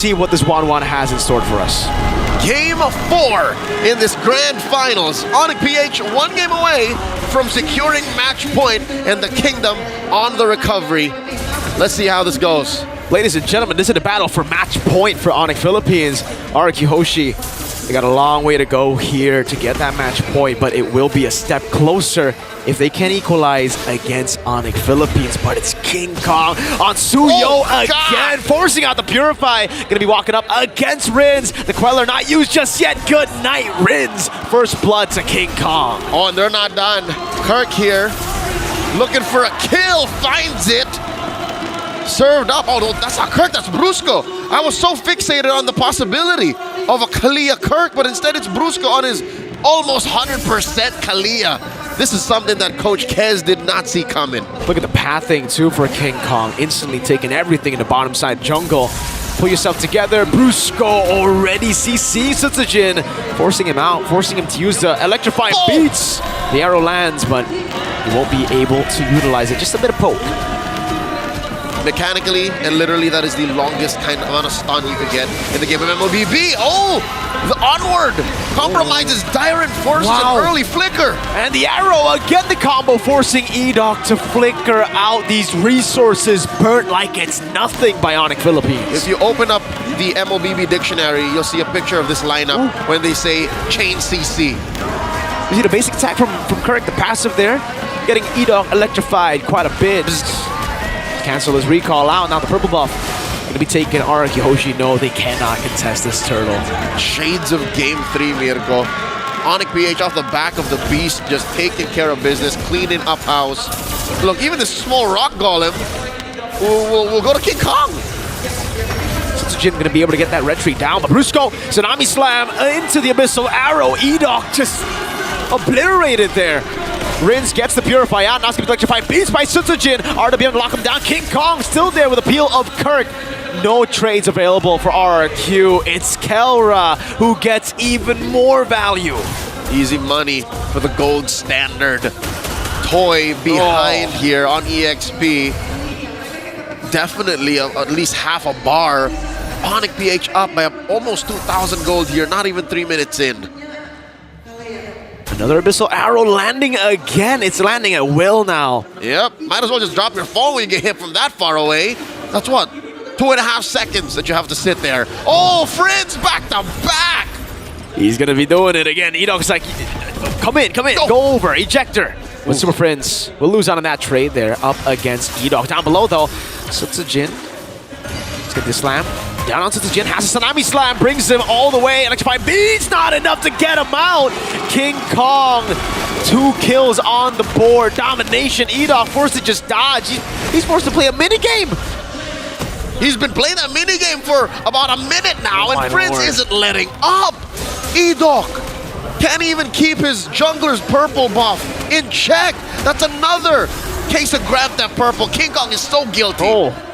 See what this 1-1 has in store for us. Game 4 in this grand finals. ONIC PH 1 game away from securing match point and the kingdom on the recovery. Let's see how this goes. Ladies and gentlemen, this is a battle for match point for ONIC Philippines. RRQ Hoshi, they got a long way to go here to get that match point, but it will be a step closer if they can equalize against ONIC Philippines. But it's King Kaung on Suyo again, forcing out the Purify. Gonna be walking up against Rins. The Queller not used just yet. Good night, Rins. First blood to King Kaung. Oh, and they're not done. Kirk here, looking for a kill, finds it. Served up. Oh, that's not Kirk, that's Brusco. I was so fixated on the possibility of a Kalia Kirk, but instead it's Brusco on his almost 100% Kalia. This is something that Coach Kez did not see coming. Look at the pathing too for King Kaung. Instantly taking everything in the bottom side jungle. Pull yourself together. Brusco already CC Sutsujin, forcing him out, forcing him to use the electrifying beats. The arrow lands, but he won't be able to utilize it. Just a bit of poke. Mechanically and literally, that is the longest kind of amount of stun you could get in the game of MLBB. Oh, the onward compromises Dyren, forces an early flicker. And the arrow, again the combo, forcing Edoc to flicker out these resources, burnt like it's nothing by ONIC Philippines. If you open up the MLBB dictionary, you'll see a picture of this lineup when they say chain CC. You see the basic attack from Kirk, the passive there, getting Edoc electrified quite a bit. Cancel his recall out. Now the purple buff going to be taken. RRQ Hoshi, no, they cannot contest this turtle. Shades of Game 3, Mirko. ONIC PH off the back of the beast, just taking care of business, cleaning up house. Look, even this small rock golem will go to King Kaung. Sutsujin going to be able to get that retreat down, but Brusco, Tsunami Slam into the Abyssal Arrow. Edoc just obliterated there. Rins gets the Purify out, now it's going to be electrified. Beats by Sutsujin. RWM to lock him down. King Kaung still there with a peel of Kirk. No trades available for RRQ. It's Kelra who gets even more value. Easy money for the gold standard. Toy behind here on EXP. Definitely at least half a bar. ONIC PH up by almost 2,000 gold here, not even 3 minutes in. Another Abyssal Arrow landing again. It's landing at will now. Yep, might as well just drop your phone when you get hit from that far away. That's what, 2.5 seconds that you have to sit there. Oh, Friends back to back. He's gonna be doing it again. Edoc's like, come in, go over, ejector. With Super Friends, we'll lose out on that trade there up against Edoc. Down below though, Sutsujin. Let's get this slam. Down on Sutsujin, has a Tsunami Slam, brings him all the way. Electrified Beats, not enough to get him out. King Kaung, 2 kills on the board. Domination, Edoc forced to just dodge. He's forced to play a minigame. He's been playing that minigame for about a minute now, and Fritz isn't letting up. Edoc can't even keep his jungler's purple buff in check. That's another case of grab that purple. King Kaung is so guilty. Oh.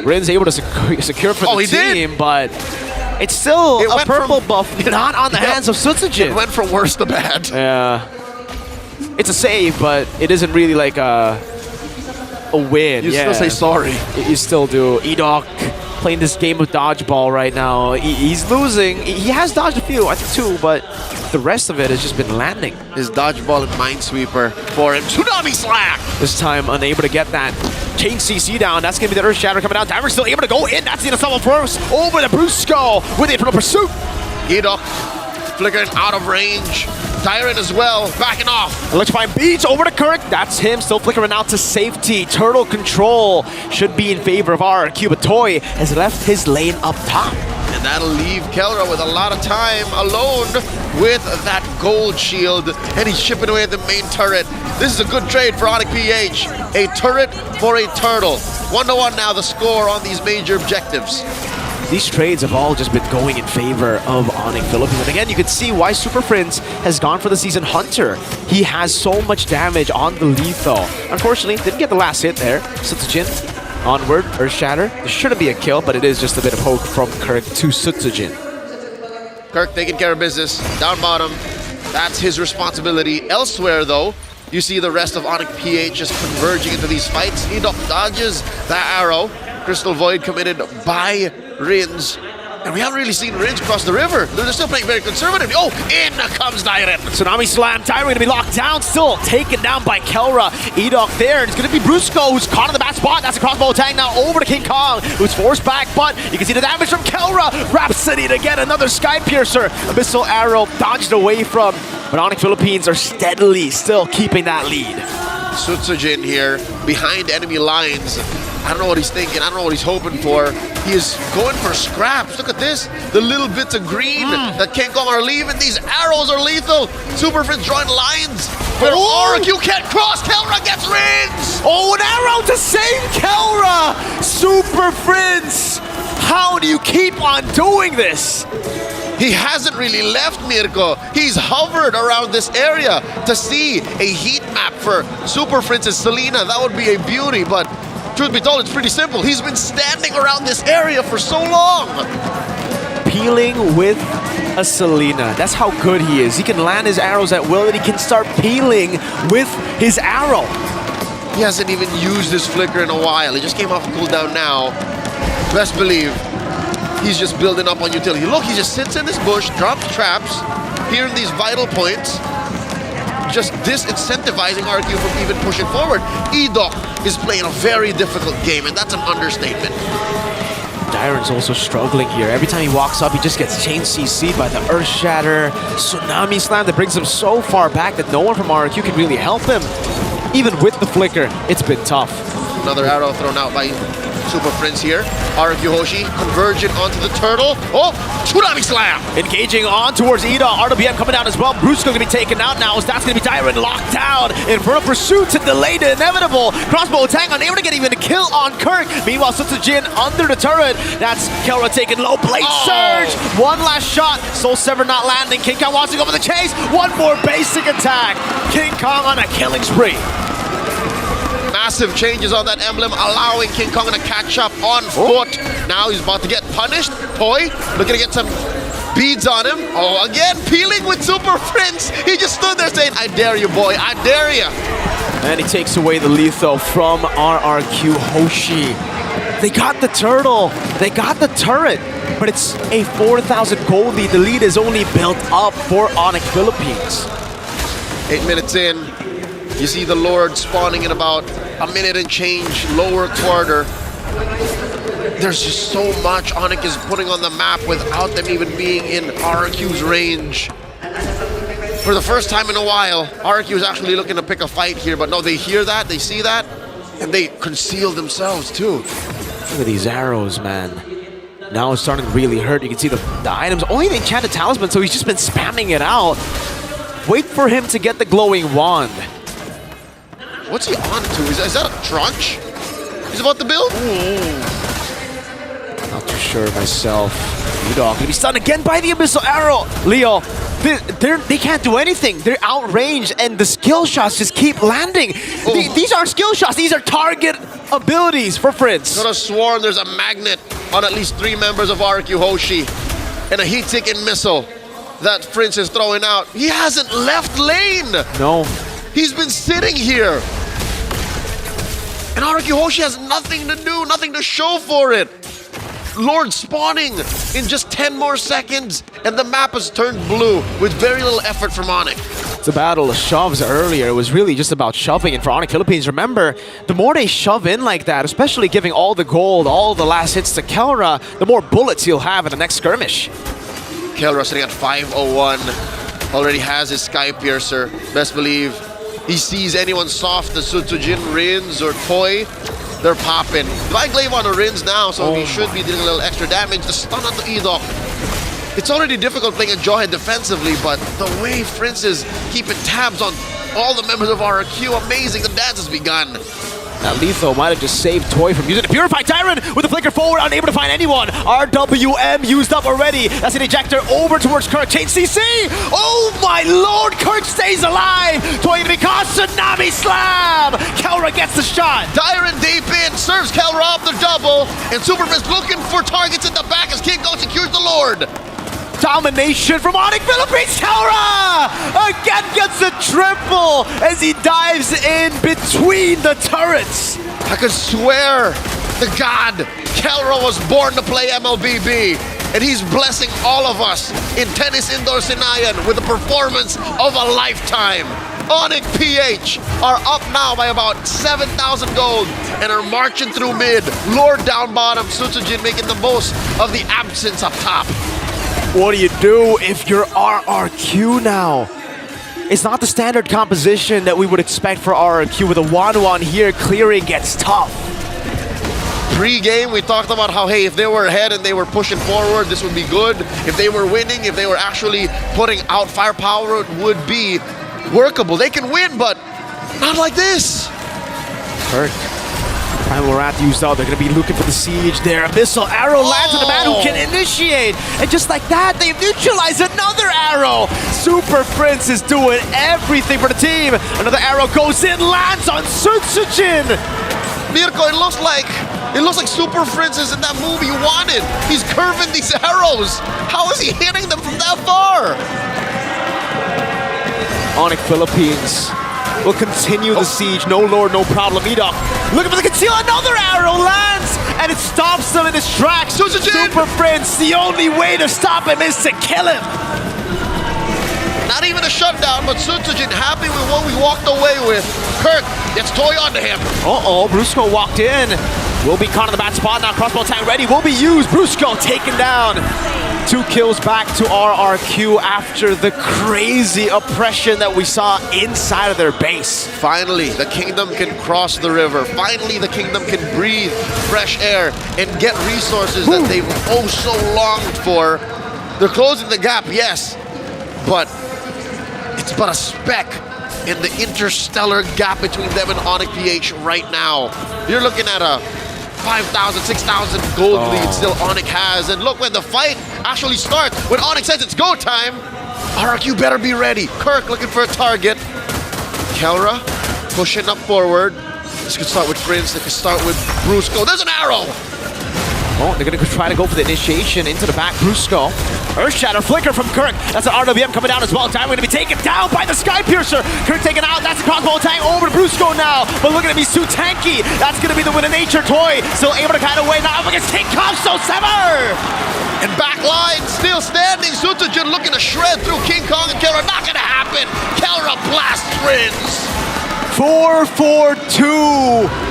Rin's able to secure for the team, but it's still a purple buff not on the hands of Sutsujin. It went from worse to bad. Yeah. It's a save, but it isn't really like a win. You still say sorry. You still do. Edoc playing this game of dodgeball right now. He's losing. He has dodged a few, I think 2, but the rest of it has just been landing. His dodgeball and Minesweeper for him. Tsunami Slack! This time unable to get that chain CC down. That's going to be the Earth Shatter coming down. Dyren's still able to go in. That's the Assault first. Over the Brusco with the Eternal Pursuit. Edoc flickering out of range. Dyren as well, backing off. Electrifying Beats over to Kirk. That's him still flickering out to safety. Turtle control should be in favor of RRQ, but Toy has left his lane up top. And that'll leave Kelra with a lot of time alone with that gold shield. And he's chipping away at the main turret. This is a good trade for ONIC PH. A turret for a turtle. 1-1 now the score on these major objectives. These trades have all just been going in favor of ONIC Philippines. And again, you can see why Super Friends has gone for the season Hunter. He has so much damage on the lethal. Unfortunately, didn't get the last hit there. Sutsujin onward, Earth Shatter. There shouldn't be a kill, but it is just a bit of poke from Kirk to Sutsujin. Kirk taking care of business. Down bottom, that's his responsibility. Elsewhere though, you see the rest of ONIC PH just converging into these fights. Edoc dodges that arrow. Crystal Void committed by Rins. And we haven't really seen Ringe cross the river. They're still playing very conservatively. Oh, in comes Dyren. Tsunami Slam. Dyren going to be locked down. Still taken down by Kelra. Edok there. And it's going to be Brusco who's caught in the bad spot. That's a crossbow attack now over to King Kaung, who's forced back. But you can see the damage from Kelra. Rhapsody to get another Sky Piercer. Abyssal Arrow dodged away from. But ONIC Philippines are steadily still keeping that lead. Sutsujin here behind enemy lines. I don't know what he's thinking. I don't know what he's hoping for. He is going for scraps. Look at this. The little bits of green that King Kong are leaving. These arrows are lethal. Super Friends drawing lines. But RRQ can't cross. Kelra gets rings. Oh, an arrow to save Kelra. Super Friends. How do you keep on doing this? He hasn't really left Mirko. He's hovered around this area to see a heat map for Super Princess Selena. That would be a beauty, but truth be told, it's pretty simple. He's been standing around this area for so long. Peeling with a Selena. That's how good he is. He can land his arrows at will and he can start peeling with his arrow. He hasn't even used his flicker in a while. He just came off cooldown now. Best believe he's just building up on utility. Look, he just sits in this bush, drops traps here in these vital points, just disincentivizing RRQ from even pushing forward. Edok is playing a very difficult game, and that's an understatement. Dyren's also struggling here. Every time he walks up, he just gets chain CC'd by the Earth Shatter. Tsunami Slam that brings him so far back that no one from RRQ can really help him. Even with the flicker, it's been tough. Another arrow thrown out by Super Prince here. RRQ Hoshi converging onto the turtle. Oh, Tsunami Slam! Engaging on towards Ida. RWM coming down as well. Brusco going to be taken out now. As that's going to be Dyren locked down. Infernal Pursuit to delay the inevitable. Crossbow attack unable to get even a kill on Kirk. Meanwhile, Sutsujin under the turret. That's Kelra taking low. Blade Surge. One last shot. Soul Sever not landing. King Kong wants to go for the chase. One more basic attack. King Kong on a killing spree. Massive changes on that emblem, allowing King Kong to catch up on foot. Now he's about to get punished. Toy looking to get some beads on him. Oh, again, peeling with Super Prince. He just stood there saying, I dare you, boy, I dare you. And he takes away the lethal from RRQ Hoshi. They got the turtle, they got the turret, but it's a 4,000 gold lead. The lead is only built up for ONIC Philippines. 8 minutes in, you see the Lord spawning in about a minute and change, lower quarter. There's just so much ONIC is putting on the map without them even being in RRQ's range. For the first time in a while, RRQ is actually looking to pick a fight here, but no, they hear that, they see that, and they conceal themselves too. Look at these arrows, man. Now it's starting to really hurt. You can see the items, only the enchanted talisman, so he's just been spamming it out. Wait for him to get the glowing wand. What's he on to? Is that a trunch? He's about to build? Not too sure myself. Edok gonna be stunned again by the Abyssal Arrow. Leo, they can't do anything. They're outranged, and the skill shots just keep landing. These aren't skill shots. These are target abilities for Fritz. Could have sworn there's a magnet on at least 3 members of RRQ Hoshi and a heat-seeking missile that Fritz is throwing out. He hasn't left lane. No. He's been sitting here. And RRQ Hoshi has nothing to do, nothing to show for it. Lord spawning in just 10 more seconds, and the map has turned blue with very little effort from ONIC. It's a battle of shoves earlier. It was really just about shoving. And for ONIC Philippines, remember, the more they shove in like that, especially giving all the gold, all the last hits to Kelra, the more bullets he'll have in the next skirmish. Kelra sitting at 501, already has his Sky Piercer. Best believe he sees anyone soft as Sutsujin, Rins, or Toy, they're popping. Divine Glaive on the Rins now, so he should be dealing a little extra damage. The stun on the Edok. It's already difficult playing a Jawhead defensively, but the way Prince is keeping tabs on all the members of RRQ, amazing. The dance has begun. That lethal might have just saved Toy from using it. Purified Dyren with the flicker forward, unable to find anyone. RWM used up already. That's an ejector over towards Kirk. Chain CC! Oh my lord, Kirk stays alive! Toy gonna be caught. Tsunami Slam! Kelra gets the shot. Dyren deep in, serves Kelra up the double, and Superfist looking for targets in the back as King Kong secures the Lord. Domination from ONIC Philippines. Kelra again gets a triple as he dives in between the turrets. I could swear to God, Kelra was born to play MLBB. and he's blessing all of us in Tennis Indoor Sinayan with a performance of a lifetime. ONIC PH are up now by about 7,000 gold and are marching through mid. Lord down bottom, Sutsujin making the most of the absence up top. What do you do if you're RRQ now? It's not the standard composition that we would expect for RRQ. With a 1-1 here, clearing gets tough. Pre-game, we talked about how, hey, if they were ahead and they were pushing forward, this would be good. If they were winning, if they were actually putting out firepower, it would be workable. They can win, but not like this. Kirk. Primal Wrath used out. They're going to be looking for the siege there. Abyssal Arrow lands on the man who can initiate. And just like that, they've neutralized another arrow. Super Prince is doing everything for the team. Another arrow goes in, lands on Sutsujin. Mirko, it looks like Super Prince is in that movie you wanted. He's curving these arrows. How is he hitting them from that far? ONIC Philippines will continue the siege. No lord, no problem. Edok looking for the conceal. Another arrow lands, and it stops them in his tracks. Super Prince, the only way to stop him is to kill him. Not even a shutdown, but Sutsujin happy with what we walked away with. Kirk gets toy onto him. Uh-oh, Brusco walked in. Will be caught in the bad spot now. Crossbow tag ready. Will be used. Brusco taken down. 2 kills back to RRQ after the crazy oppression that we saw inside of their base. Finally, the kingdom can cross the river. Finally, the kingdom can breathe fresh air and get resources that they've oh so longed for. They're closing the gap, yes, but it's but a speck in the interstellar gap between them and ONIC PH right now. You're looking at a 5,000, 6,000 gold lead still ONIC has. And look, when the fight actually starts, when ONIC says it's go time, RRQ better be ready. Kirk looking for a target. Kelra pushing up forward. This could start with Prince, they could start with Brusco. There's an arrow! Oh, they're going to try to go for the initiation into the back. Brusco. Earthshatter flicker from Kirk. That's an RWM coming down as well. Time going to be taken down by the Sky Piercer. Kirk taken out. That's a crossbow attack over to Brusco now. But look at him, he's too tanky. That's going to be the Win of Nature toy. Still able to kind of win now up against King Kaung. So Sever! And back line still standing. Sutsujin looking to shred through King Kaung and Kelra. Not going to happen. Kelra blast wins. 4-4-2.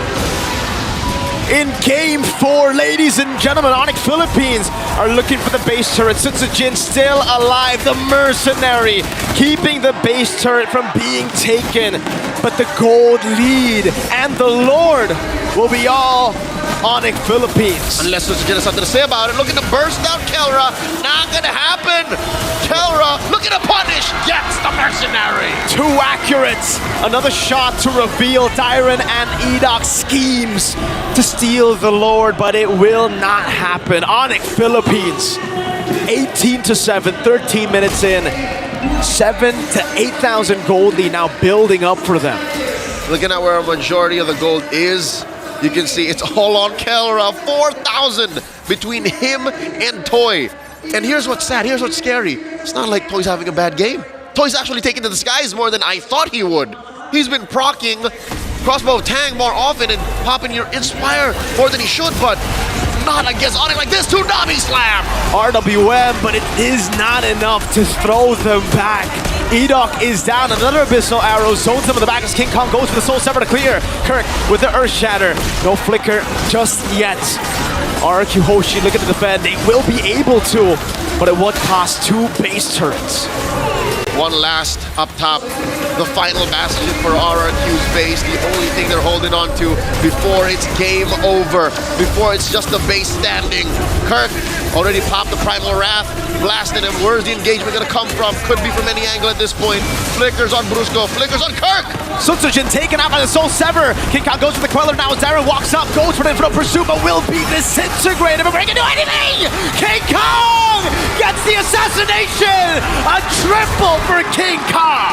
In Game-4, ladies and gentlemen, ONIC Philippines are looking for the base turret. Sutsujin still alive, the mercenary, keeping the base turret from being taken. But the gold lead and the Lord will be all ONIC Philippines. Unless Sutsujin has something to say about it. Looking to burst down Kelra. Not gonna happen. Kelra looking to punish. Yes, the mercenary. Too accurate. Another shot to reveal Dyron and Edok's schemes to steal the Lord, but it will not happen. ONIC Philippines, 18-7, 13 minutes in. 7,000 to 8,000 gold lead now building up for them. Looking at where a majority of the gold is, you can see it's all on Kelra. 4,000 between him and Toy. And here's what's sad, here's what's scary. It's not like Toy's having a bad game. Toy's actually taking to the skies more than I thought he would. He's been proccing Crossbow Tang more often and popping your Inspire more than he should, but not against ONIC like this. 2 Nami Slam! RWM, but it is not enough to throw them back. Edok is down. Another Abyssal Arrow zones him in the back as King Kaung goes for the Soul Sever to clear. Kirk with the Earth Shatter. No flicker just yet. RRQ Hoshi looking to defend. They will be able to, but at what cost? 2 base turrets. One last up top, the final bastion for RRQ's base, the only thing they're holding on to before it's game over, before it's just the base standing. Kirk already popped the Primal Wrath, blasted him. Where's the engagement gonna come from? Could be from any angle at this point. Flickers on Brusco, flickers on Kirk! Sutsujin taken out by the Soul Sever. King Kaung goes for the Queller now as Darren walks up, goes for the infinite pursuit, but will be disintegrated before he can do anything! King Kaung gets the assassination! A triple for King Kaung!